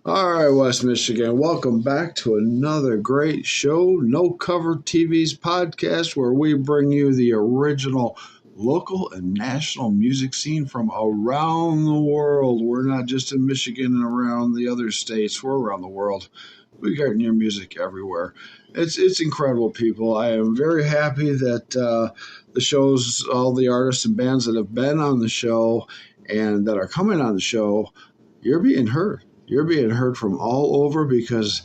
All right, West Michigan, welcome back to another great show, No Cover TV's podcast, where we bring you the original local and national music scene from around the world. We're not just in Michigan and around the other states, we're around the world. We got new music everywhere. It's incredible, people. I am very happy that the shows, all the artists and bands that have been on the show and that are coming on the show, you're being heard. You're being heard from all over because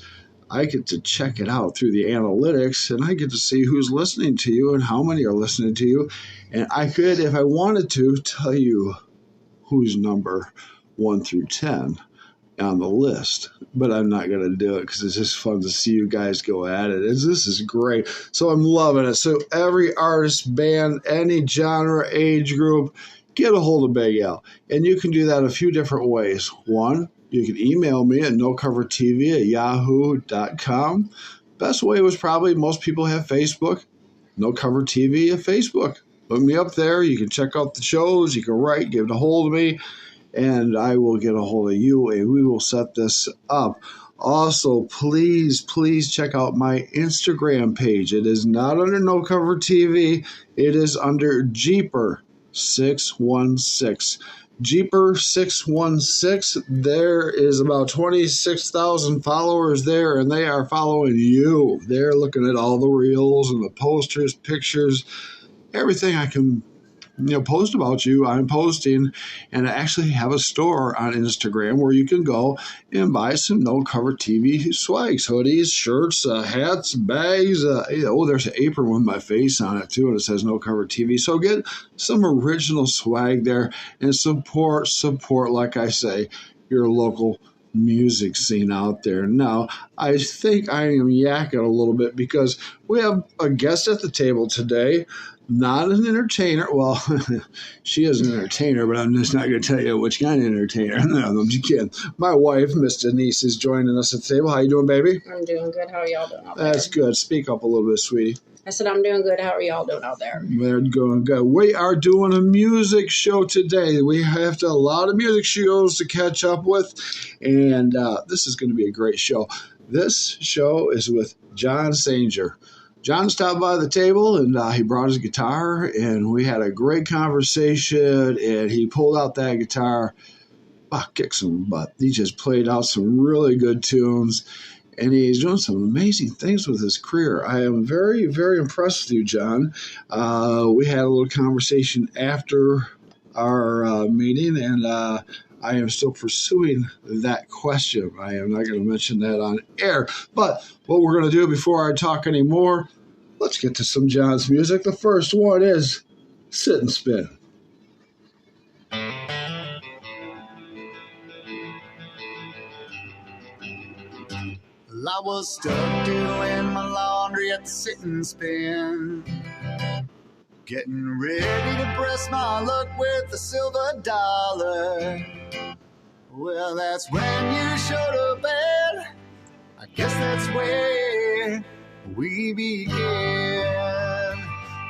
I get to check it out through the analytics and I get to see who's listening to you and how many are listening to you. And I could, if I wanted to, tell you who's number 1 through 10 on the list, but I'm not going to do it because it's just fun to see you guys go at it. This is great. So I'm loving it. So every artist, band, any genre, age group, get a hold of Big Al. And you can do that a few different ways. One, you can email me at nocovertv@yahoo.com. Best way was probably most people have Facebook. No Cover TV at Facebook. Look me up there. You can check out the shows. You can write, get a hold of me, and I will get a hold of you, and we will set this up. Also, please check out my Instagram page. It is not under No Cover TV. It is under Jeeper616. Jeeper616. There is about 26,000 followers there, and they are following you. They're looking at all the reels and the posters, pictures, everything I can post about you, I'm posting, and I actually have a store on Instagram where you can go and buy some No Cover TV swags, hoodies, shirts, hats, bags. There's an apron with my face on it too, and it says No Cover TV. So get some original swag there and support, like I say, your local music scene out there. Now, I think I am yakking a little bit because we have a guest at the table today. Not an entertainer. Well, she is an entertainer, but I'm just not going to tell you which kind of entertainer. No, I'm just kidding. My wife, Miss Denise, is joining us at the table. How you doing, baby? I'm doing good. How are y'all doing out there? That's good. Speak up a little bit, sweetie. I said I'm doing good. How are y'all doing out there? We're doing good. We are doing a music show today. We have a lot of music shows to catch up with, and this is going to be a great show. This show is with John Sanger. John stopped by the table, and he brought his guitar, and we had a great conversation, and he pulled out that guitar, kicked some butt. He just played out some really good tunes, and he's doing some amazing things with his career. I am very, very impressed with you, John. We had a little conversation after our meeting, and I am still pursuing that question. I am not going to mention that on air. But what we're going to do before I talk anymore, let's get to some John's music. The first one is Sit and Spin. Well, I was stuck doing my laundry at the Sit and Spin, getting ready to press my luck with a silver dollar. Well, that's when you showed up, and I guess that's where we began.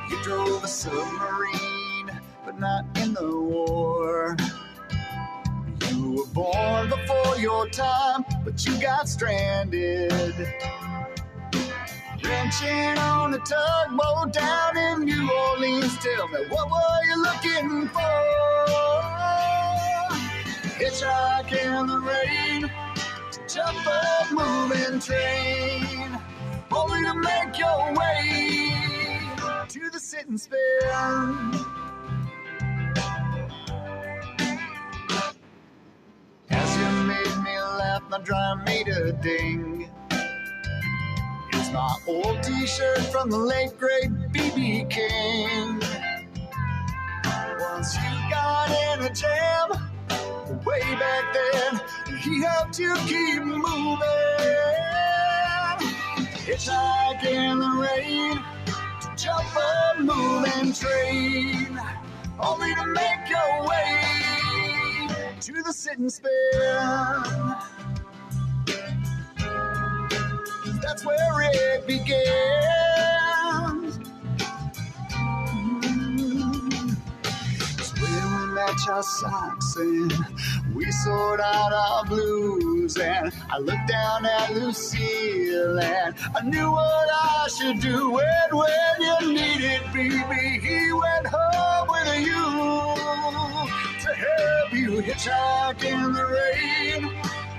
You drove a submarine, but not in the war. You were born before your time, but you got stranded, wrenching on a tugboat down in New Orleans. Tell me, what were you looking for? Hitchhike in the rain, jump a moving train, only to make your way to the Sit and Spin. As you made me laugh, my drum made a ding. It's my old t-shirt from the late great B.B. King. Once you got in a jam, way back then, he helped you keep moving. Hitchhike in the rain, to jump a moving train, only to make your way to the Sit and Spin. That's where it begins. It's where we match our socks and we sort out our blues. blues, and I looked down at Lucille, and I knew what I should do. When you needed baby, he went home with you to help you hitchhike in the rain,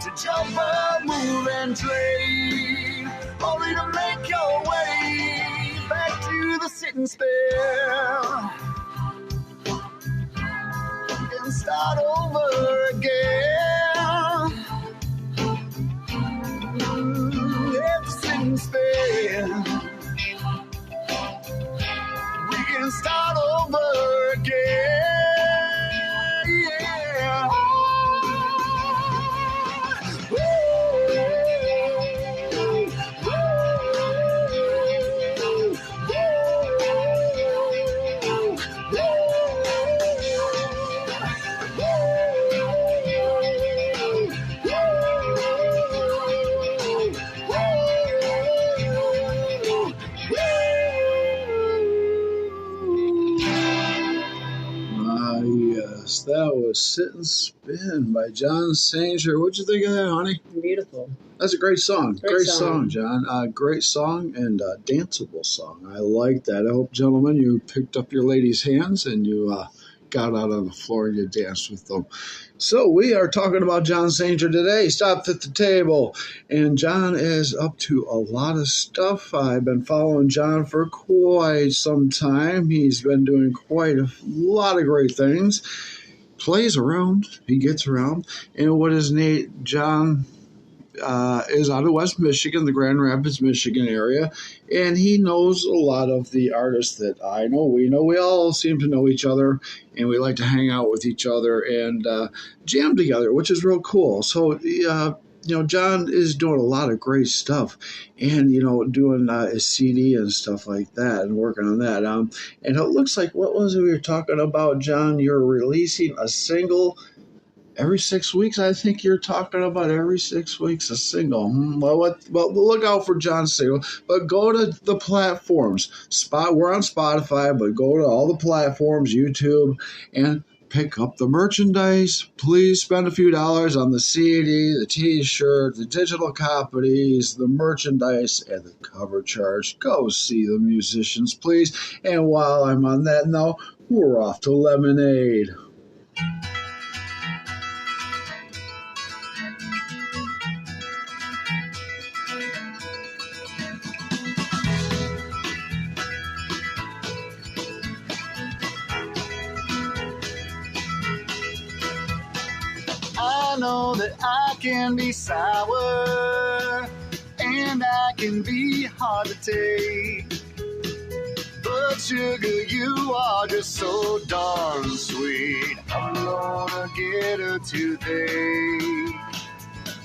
to jump a moving train, only to make your way back to the sitting spell and start over again. At the sitting spell, we can start over again. Yeah. Yes, that was Sit and Spin by John Sanger. What'd you think of that, honey? Beautiful. That's a great song. Great song, John. Great song and danceable song. I like that. I hope, gentlemen, you picked up your ladies' hands and you got out on the floor and you danced with them. So we are talking about John Sanger today. Stopped at the table. And John is up to a lot of stuff. I've been following John for quite some time. He's been doing quite a lot of great things. Plays around. He gets around. And what is neat, John is out of West Michigan, the Grand Rapids, Michigan area, and he knows a lot of the artists that I know. We all seem to know each other, and we like to hang out with each other and jam together, which is real cool. So, John is doing a lot of great stuff, and doing his CD and stuff like that, and working on that. And it looks like, what was it we were talking about, John? You're releasing a single every 6 weeks. I think you're talking about every 6 weeks a single. Well, look out for John's single. But go to the platforms. We're on Spotify, but go to all the platforms, YouTube, and pick up the merchandise. Please spend a few dollars on the CD, the T-shirt, the digital copies, the merchandise, and the cover charge. Go see the musicians, please. And while I'm on that note, we're off to Lemonade. I know that I can be sour and I can be hard to take, but sugar, you are just so darn sweet. I'm gonna get her today.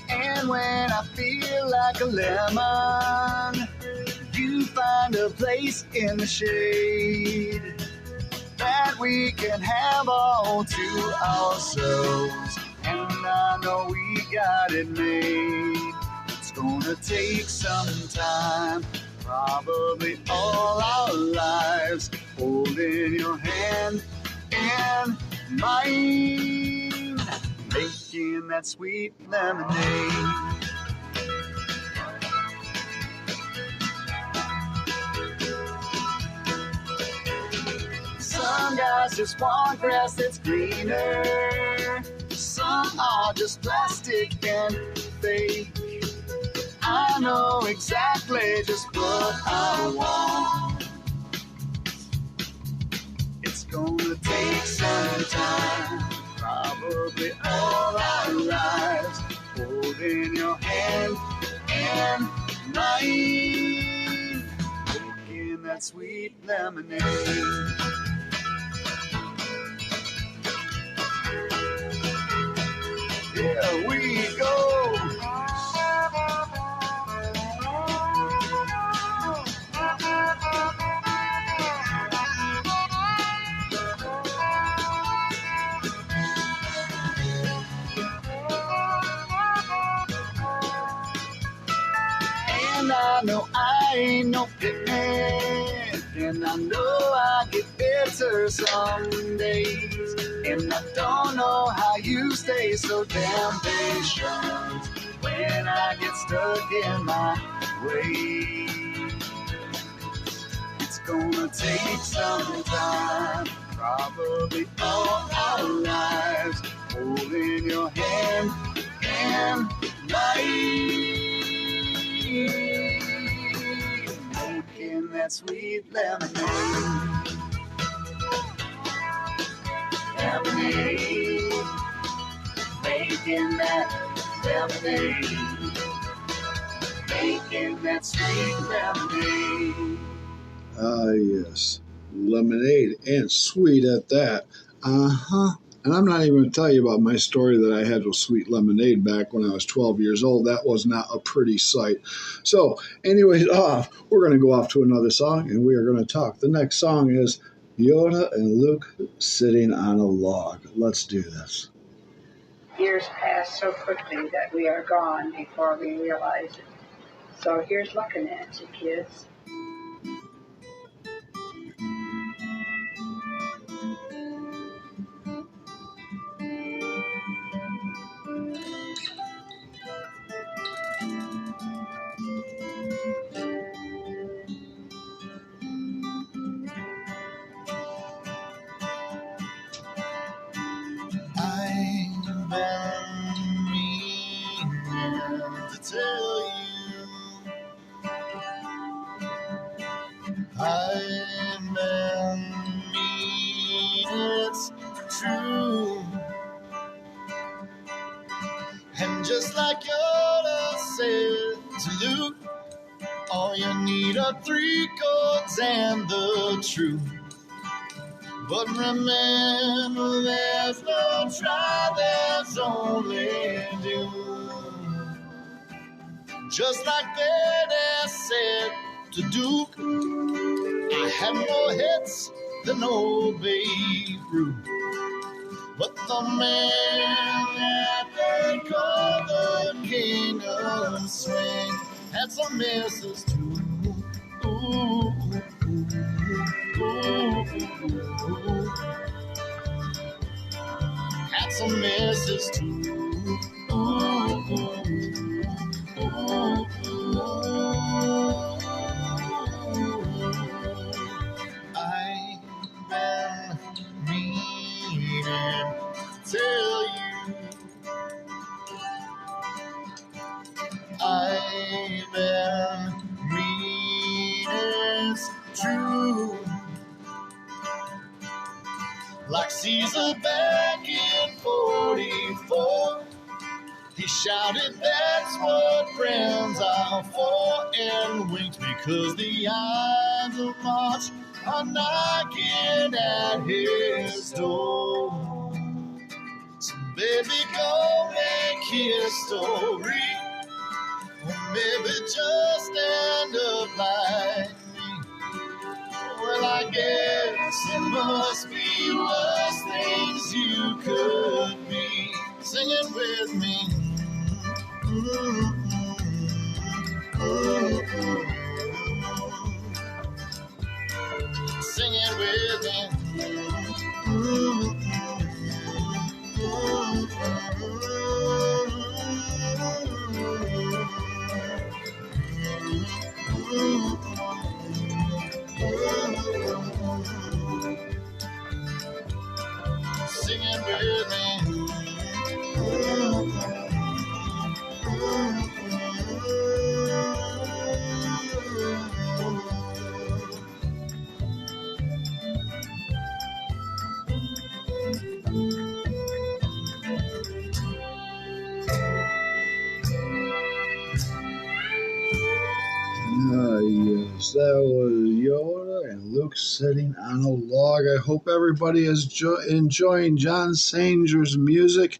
And when I feel like a lemon, you find a place in the shade that we can have all to ourselves. And I know we got it made. It's gonna take some time, probably all our lives, holding your hand and mine, making that sweet lemonade. Some guys just want grass that's greener. Some are just plastic and fake. I know exactly just what I want. It's gonna take some time, probably all our lives, holding your hand and mine, making that sweet lemonade. Here we go. And I know I ain't no picnic, and I know I get better some days. And I don't know how you stay so damn patient. get stuck in my way. It's gonna take some time, probably all our lives, holding your hand and making that sweet lemonade. Lemonade, making that lemonade, making that sweet lemonade. Ah, yes. Lemonade, and sweet at that. Uh-huh. And I'm not even going to tell you about my story that I had with sweet lemonade back when I was 12 years old. That was not a pretty sight. So, anyways, we're going to go off to another song, and we are going to talk. The next song is Yoda and Luke Sitting on a Log. Let's do this. Years pass so quickly that we are gone before we realize it. So here's looking at you, kids. I've been meaning to tell you, I've been meaning it's true. And just like Yoda said to Luke, all you need are 3 chords and the truth. But remember, there's no try, there's only do. Just like Vader said to Duke, I have more hits than old Babe Ruth. But the man that they call the King of Swing had some misses too. Ooh, ooh, ooh. Had some misses too. Ooh, ooh, ooh. I've been meaning to tell you, I've been meaning it's true. Like Caesar back in 44, he shouted, that's what friends are for, and winked because the Ides of March are knocking at his door. So baby, go make his story, or maybe just stand up like me. Well, I guess it must be worse things you could be. Sing it with me. Sing it with me. Sing it with me. Ah, yes, that was Yoda and Luke Sitting on a Log. I hope everybody is enjoying John Sanger's music.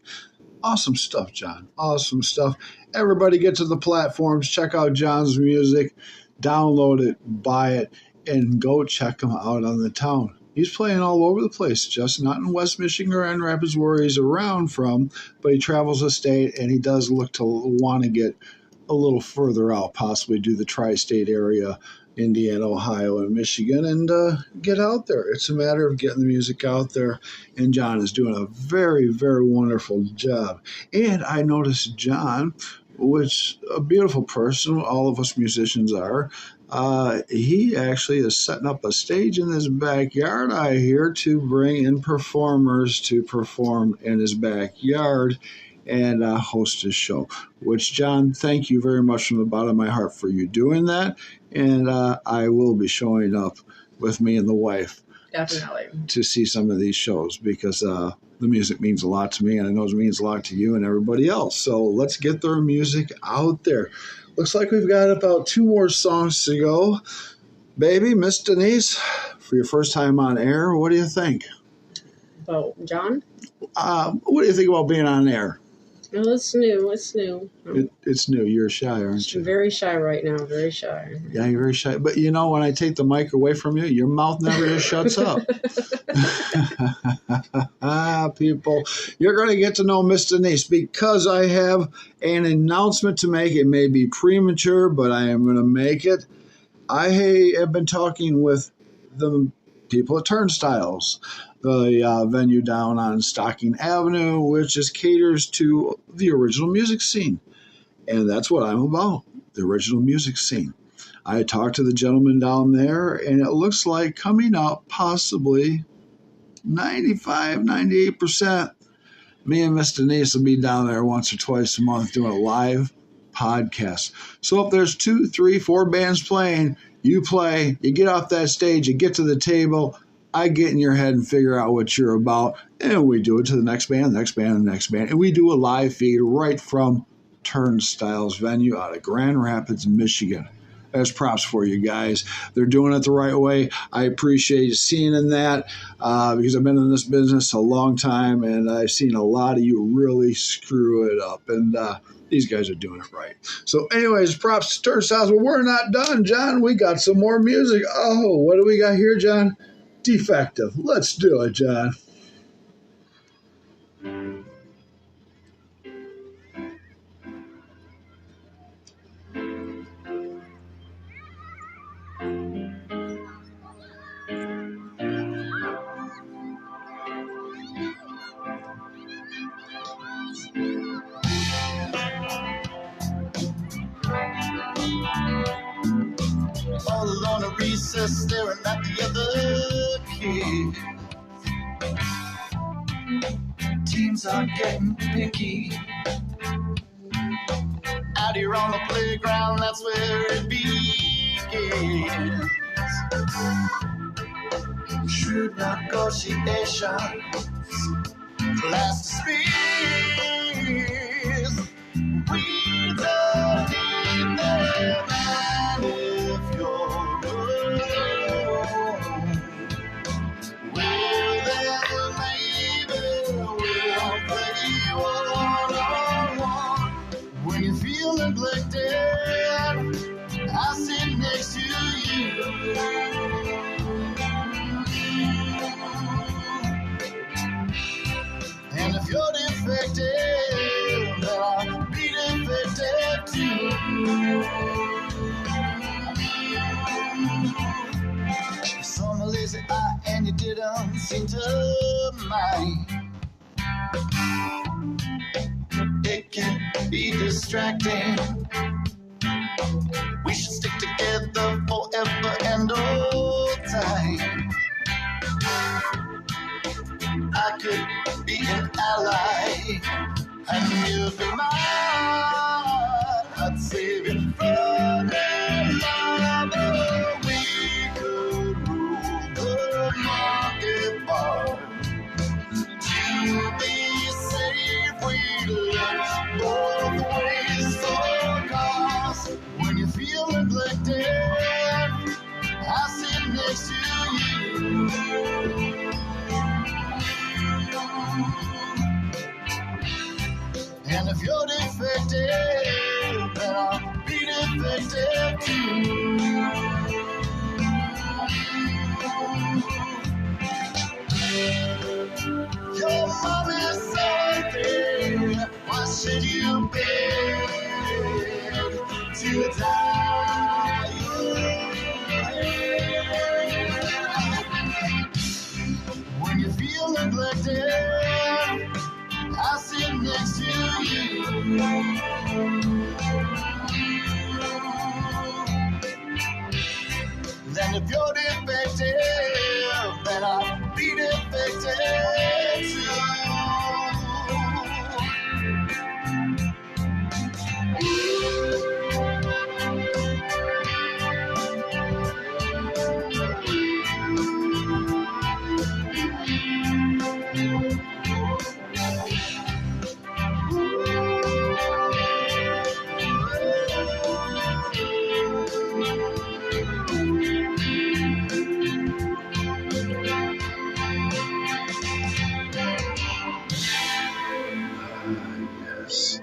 Awesome stuff, John. Awesome stuff. Everybody get to the platforms, check out John's music, download it, buy it, and go check him out on the town. He's playing all over the place, just not in West Michigan or Grand Rapids where he's around from, but he travels the state, and he does look to want to get a little further out, possibly do the tri-state area, Indiana, Ohio, and Michigan, and get out there. It's a matter of getting the music out there, and John is doing a very, very wonderful job. And I noticed John which a beautiful person, all of us musicians are. He actually is setting up a stage in his backyard, I hear, to bring in performers to perform in his backyard and host his show. Which, John, thank you very much from the bottom of my heart for you doing that. And I will be showing up with me and the wife Definitely. to see some of these shows because the music means a lot to me, and I know it means a lot to you and everybody else. So let's get their music out there. Looks like we've got about 2 more songs to go. Baby, Miss Denise, for your first time on air, what do you think? Oh, John? What do you think about being on air? Well, it's new. It's new. It's new. You're shy, aren't you? I'm very shy right now. Very shy. Yeah, you're very shy. But you know, when I take the mic away from you, your mouth never just shuts up. People, you're going to get to know Miss Denise because I have an announcement to make. It may be premature, but I am going to make it. I have been talking with the people at Turnstiles, the venue down on Stocking Avenue, which just caters to the original music scene. And that's what I'm about, the original music scene. I talked to the gentleman down there, and it looks like coming up possibly 95, 98%. Me and Miss Denise will be down there once or twice a month doing a live podcast. So if there's 2, 3, 4 bands playing, you play, you get off that stage, you get to the table, I get in your head and figure out what you're about, and we do it to the next band, the next band, the next band. And we do a live feed right from Turnstiles venue out of Grand Rapids, Michigan. There's props for you guys. They're doing it the right way. I appreciate you seeing in that because I've been in this business a long time, and I've seen a lot of you really screw it up. And these guys are doing it right. So anyways, props to Turnstiles. But we're not done, John. We got some more music. Oh, what do we got here, John? Defective. Let's do it, John. All alone at recess, staring at the other kids. Teens are getting picky. Out here on the playground, that's where it begins. Shrewd negotiations, class disputes. We don't need them. And if you're alone, well, then maybe we'll play one-on-one. When you feel neglected, I sit next to you. And if you're defective, then I'll be defective too. Some a lazy eye and you didn't seem to mind. It can be distracting. We should stick together forever and all time. I could be an ally, and you'd be mine. I'd save you from another. We could rule the market bar. To be safe, we'd look both ways for cause. When you feel neglected, I sit next to you. And if you're defective, then I'll be defective too. Your mom is something. Why should you beg to die? When you feel neglected, I sit next to you. And if you're defective, then I'll be defective too. Yes.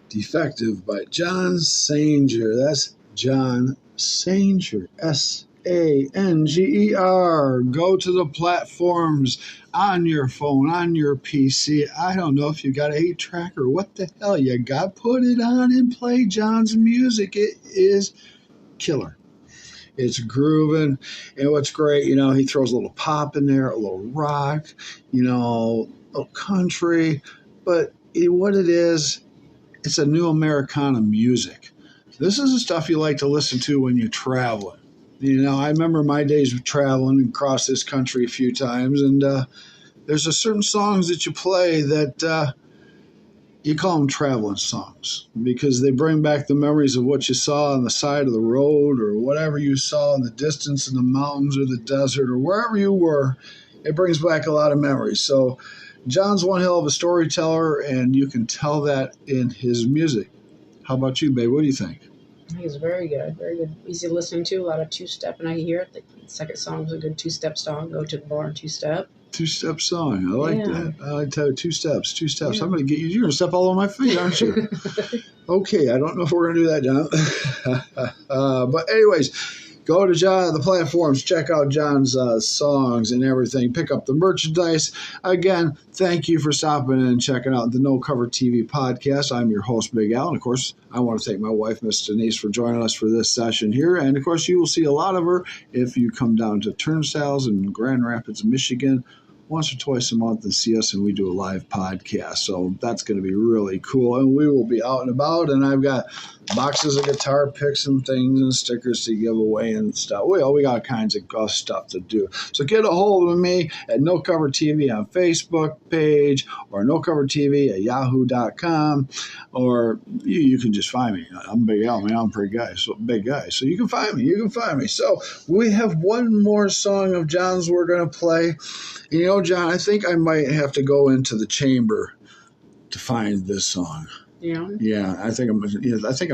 Defective by John Sanger. That's John Sanger. Sanger. Go to the platforms on your phone, on your PC. I don't know if you got an 8-track or what the hell you got. Put it on and play John's music. It is killer. It's grooving. And what's great, he throws a little pop in there, a little rock, a little country. But what it is, it's a new Americana music. This is the stuff you like to listen to when you're traveling. I remember my days of traveling across this country a few times, and there's a certain songs that you play that you call them traveling songs because they bring back the memories of what you saw on the side of the road or whatever you saw in the distance in the mountains or the desert or wherever you were. It brings back a lot of memories. So John's one hell of a storyteller, and you can tell that in his music. How about you, babe? What do you think? I think it's very good, very good. Easy listening to, a lot of two-step, and I hear it. The second song was a good two-step song. Go to the bar and two-step. Two-step song. I like that. I like to have two steps. Yeah. I'm going to get you. You're going to step all over my feet, aren't you? Okay, I don't know if we're going to do that, John. But anyways, go to the platforms, check out John's songs and everything. Pick up the merchandise. Again, thank you for stopping in and checking out the No Cover TV podcast. I'm your host, Big Al. And, of course, I want to thank my wife, Miss Denise, for joining us for this session here. And, of course, you will see a lot of her if you come down to Turnstiles in Grand Rapids, Michigan, once or twice a month and see us, and we do a live podcast. So that's going to be really cool. And we will be out and about, and I've got boxes of guitar picks and things and stickers to give away and stuff. We got all kinds of stuff to do. So get a hold of me at No Cover TV on Facebook page or No Cover TV at yahoo.com, or you can just find me. I'm Big Al, man. I'm a big guy. So you can find me. So we have one more song of John's we're going to play. John, I think I might have to go into the chamber to find this song. Yeah, I think I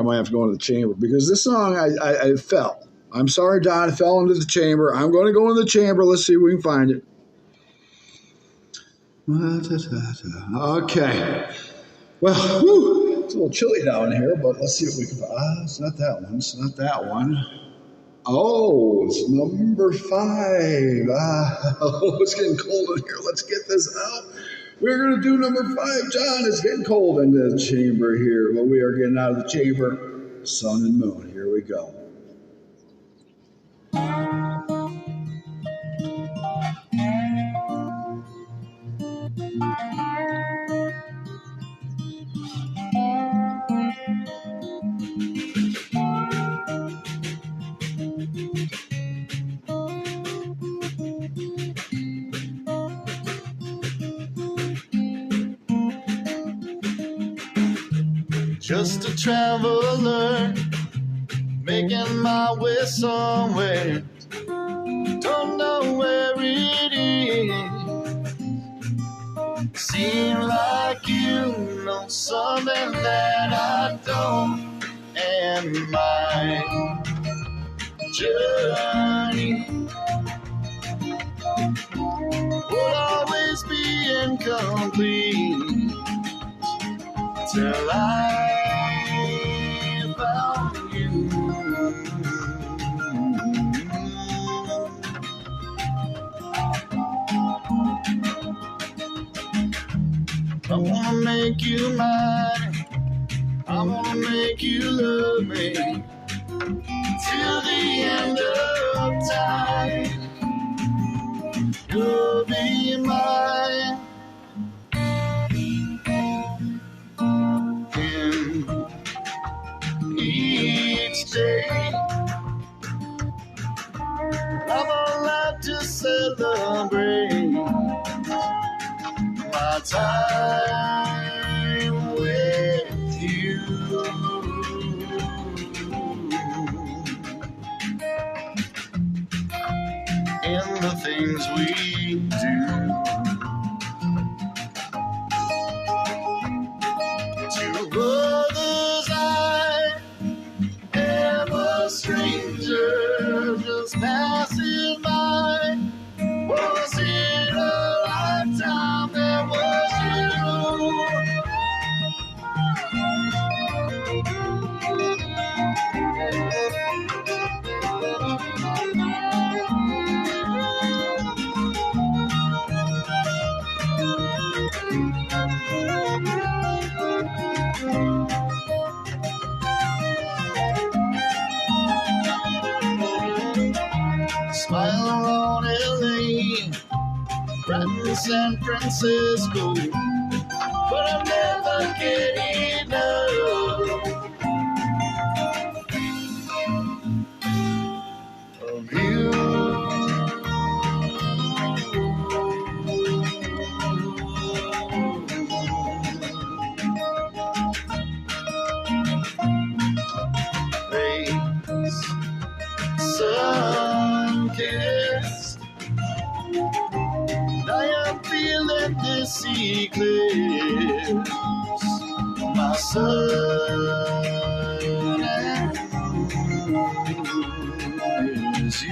might have to go into the chamber because this song I fell. I'm sorry, Don. I fell into the chamber. I'm going to go in the chamber. Let's see if we can find it. Okay. Well, it's a little chilly down here, but let's see what we can find. It's not that one. Oh, it's number 5. It's getting cold in here. Let's get this out. We're going to do number 5. John, it's getting cold in the chamber here. Well, we are getting out of the chamber. Sun and Moon. Here we go. Just a traveler making my way somewhere. Don't know where it is. Seems like you know something that I don't. And my journey will always be incomplete till I found you. I wanna make you mine. I wanna make you love me till the end of time. You'll be mine. And each day time with you. In the things we do. To others I am a stranger, just passing by. Was it a lifetime that was Smile on LA, Brighton, San Francisco, but I'm never getting enough of you. Face sun-kissed, I am feeling this eclipse. My sun and moon is you.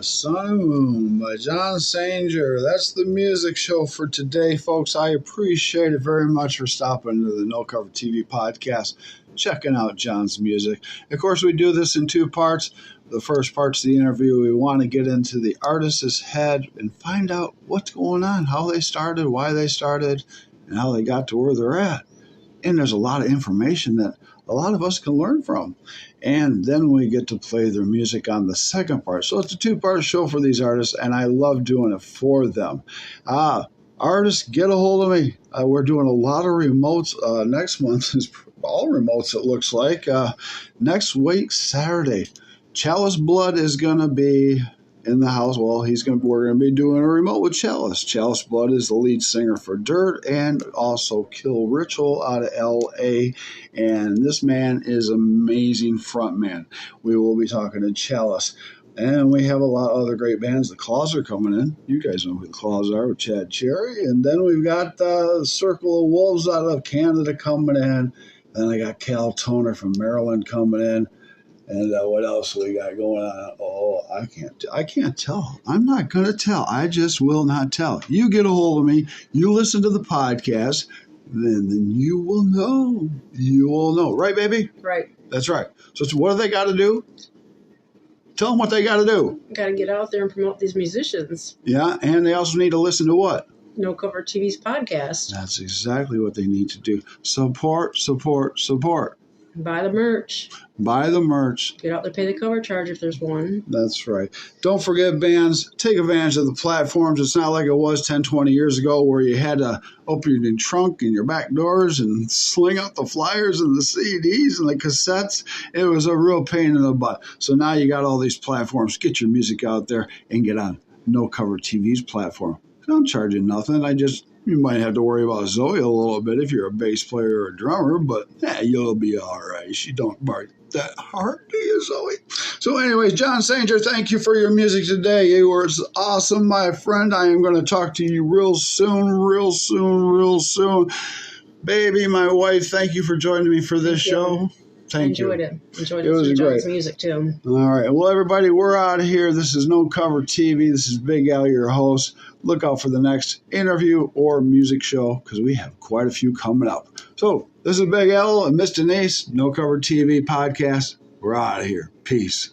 Sun and Moon by John Sanger. That's the music show for today, folks. I appreciate it very much for stopping into the No Cover TV podcast, checking out John's music. Of course, we do this in two parts. The first part's the interview. We want to get into the artist's head and find out what's going on, how they started, why they started, and how they got to where they're at. And there's a lot of information that a lot of us can learn from. And then we get to play their music on the second part. So it's a two-part show for these artists, and I love doing it for them. Artists, get a hold of me. We're doing a lot of remotes. Next month is all remotes, it looks like. Next week, Saturday, Chalice Blood is going to be in the house. Well, we're going to be doing a remote with Chalice. Chalice Blood is the lead singer for Dirt and also Kill Ritual out of L.A. And this man is amazing frontman. We will be talking to Chalice. And we have a lot of other great bands. The Claws are coming in. You guys know who the Claws are with Chad Cherry. And then we've got Circle of Wolves out of Canada coming in. Then I got Cal Toner from Maryland coming in. And what else we got going on? Oh, I can't tell. I'm not going to tell. I just will not tell. You get a hold of me. You listen to the podcast. Then you will know. You will know. Right, baby? Right. That's right. So what do they got to do? Tell them what they got to do. Got to get out there and promote these musicians. Yeah, and they also need to listen to what? No Cover TV's podcast. That's exactly what they need to do. Support, support, support. Buy the merch. Buy the merch. Get out there, pay the cover charge if there's one. That's right. Don't forget, bands, take advantage of the platforms. It's not like it was 10, 20 years ago where you had to open your trunk and your back doors and sling out the flyers and the CDs and the cassettes. It was a real pain in the butt. So now you got all these platforms. Get your music out there and get on No Cover TV's platform. I don't charge you nothing. You might have to worry about Zoe a little bit if you're a bass player or a drummer, but you'll be all right. She don't bark that hard, do you, Zoe? So anyways, John Sanger, thank you for your music today. You were awesome, my friend. I am going to talk to you real soon. Baby, my wife, thank you for joining me for this show. Thank you. Enjoyed it was great. John's music, too. All right. Well, everybody, we're out of here. This is No Cover TV. This is Big Al, your host. Look out for the next interview or music show because we have quite a few coming up. So this is Big Al and Miss Denise, No Cover TV podcast. We're out of here. Peace.